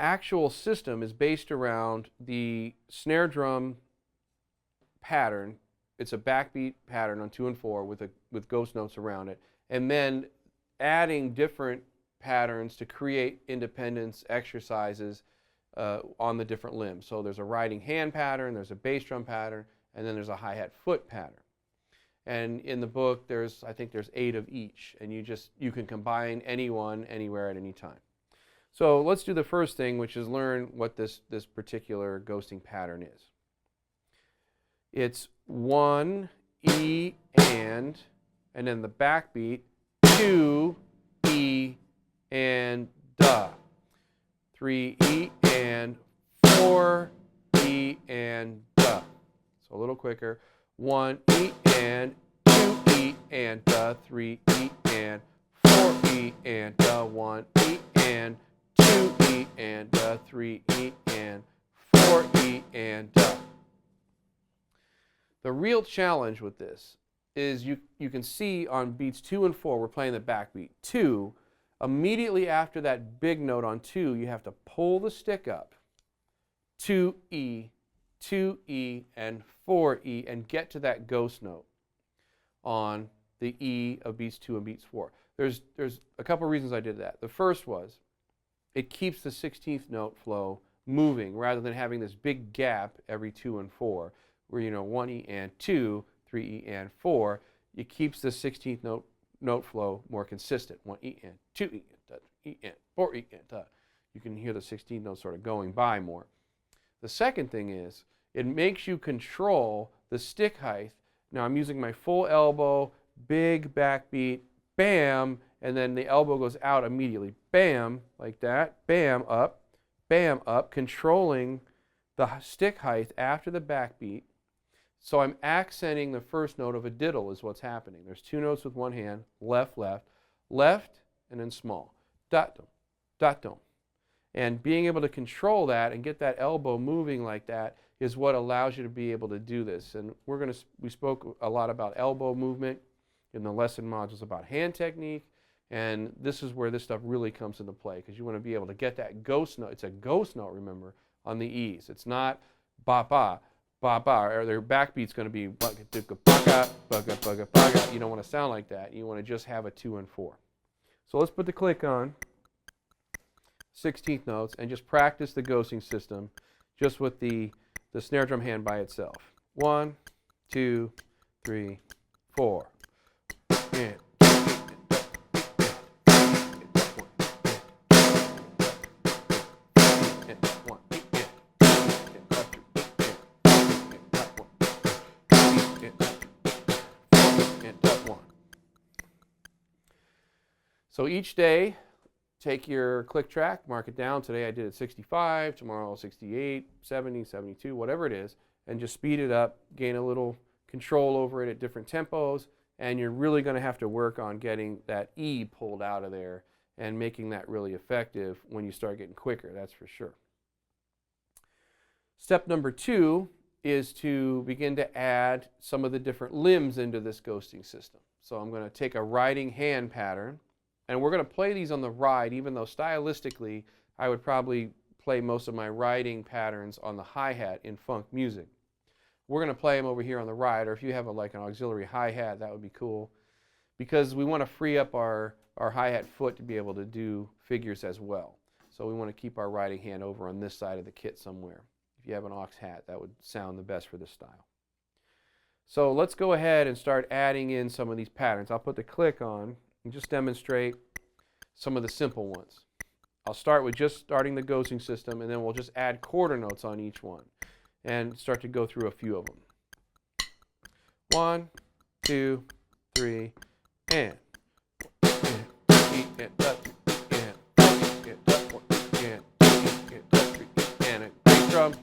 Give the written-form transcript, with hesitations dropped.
actual system is based around the snare drum pattern. It's a backbeat pattern on 2 and 4 with ghost notes around it, and then adding different patterns to create independence exercises on the different limbs. So there's a riding hand pattern, there's a bass drum pattern, and then there's a hi-hat foot pattern. And in the book, I think there's 8 of each, and you can combine any one anywhere at any time. So let's do the first thing, which is learn what this particular ghosting pattern is. It's 1 E and then the backbeat 2 E and da, 3 E and 4 E and da. So a little quicker. 1 E and 2 E and da, 3 E and 4 E and da, 1 E and 2 E and da, 3 E and 4 E and da. The real challenge with this is you can see on beats 2 and 4 we're playing the backbeat. 2, immediately after that big note on 2, you have to pull the stick up. 2 E, and 4 E, and get to that ghost note on the E of beats 2 and beats 4. There's a couple reasons I did that. The first was it keeps the 16th note flow moving rather than having this big gap every 2 and 4 where 1 E and 2, 3 E and 4. It keeps the 16th note flow more consistent. 1 E and 2 E and 3 E and 4 E and you can hear the 16th notes sort of going by more. The second thing is it makes you control the stick height. Now I'm using my full elbow, big backbeat, bam, and then the elbow goes out immediately. Bam, like that, bam, up, controlling the stick height after the backbeat. So I'm accenting the first note of a diddle is what's happening. There's 2 notes with one hand, left, and then small. Dot, dom. And being able to control that and get that elbow moving like that is what allows you to be able to do this. And we spoke a lot about elbow movement in the lesson modules about hand technique, and this is where this stuff really comes into play because you want to be able to get that ghost note. It's a ghost note, remember, on the E's. It's not ba-ba, ba-ba, or their backbeat's going to be baga, baga, baga. You don't want to sound like that. You want to just have a 2 and 4. So let's put the click on 16th notes and just practice the ghosting system just with the snare drum hand by itself. 1, 2, 3, 4. And so each day, take your click track, mark it down. Today I did it 65, tomorrow 68, 70, 72, whatever it is, and just speed it up, gain a little control over it at different tempos, and you're really going to have to work on getting that E pulled out of there and making that really effective when you start getting quicker, that's for sure. Step number 2 is to begin to add some of the different limbs into this ghosting system. So I'm going to take a riding hand pattern, and we're going to play these on the ride, even though stylistically I would probably play most of my riding patterns on the hi-hat in funk music. We're going to play them over here on the ride, or if you have like an auxiliary hi-hat, that would be cool, because we want to free up our hi-hat foot to be able to do figures as well. So we want to keep our riding hand over on this side of the kit somewhere. If you have an aux hat, that would sound the best for this style. So let's go ahead and start adding in some of these patterns. I'll put the click on and just demonstrate some of the simple ones. I'll start with just starting the ghosting system, and then we'll just add quarter notes on each one and start to go through a few of them. 1, 2, 3, and a bass drum.